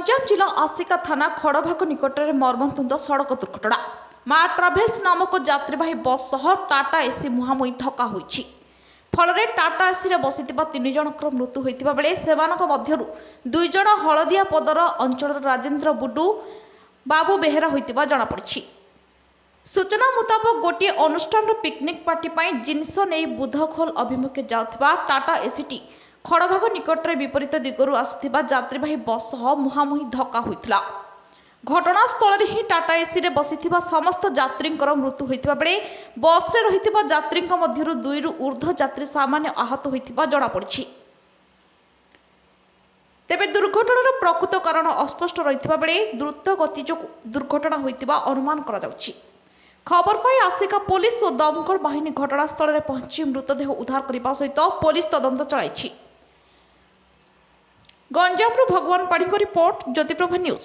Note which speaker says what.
Speaker 1: गंजाम जिला आसिका थाना खड़भाग निकट में मर्मन्तुद सड़क दुर्घटना। मां ट्राभेल्स नामक यात्रीवाही बस सह टाटा एसी मुहांमुही धक्का होईछि। फलरे टाटा एसी रे बसिथिबा 3 जनकर मृत्यु होइतिबा बेले सेमानक मध्यरु 2 जण हळदिया पदर अंचल राजेंद्र बुडू बाबू बेहेरा होइतिबा जणा पड़िछि। सूचना मुताबक गोटे अनुष्ठान पिकनिक पार्टी पर जिनस नहीं बुधखोल अभिमुखे जाउथिबा टाटा एसीटी खड़भाग निकट में विपरीत दिगरु आसुथिबा यात्रीवाही बस सह मुहांमुही धक्का होइतिला। घटनास्थल ही टाटा एसी रे बसिथिबा समस्त यात्रींकर मृत्यु होइतिबा बेले बस रे रहितिबा यात्रींक मध्यरु 2 रु ऊर्ध्व यात्री सामान्य आहत होइतिबा जणा पड़िछि। तेबे दुर्घटनार प्रकृत कारण अस्पष्ट रहितिबा बेले द्रुत गति जोगु दुर्घटना होइतिबा अनुमान करा जाउछि। खबर पाई आसिका पुलिस और दमकल बाहिनी घटनास्थल में पहुंची मृतदेह उद्धार करने सहित पुलिस तदंत चलाई। गंजाम भगवान पाड़ी रिपोर्ट ज्योतिप्रभा न्यूज।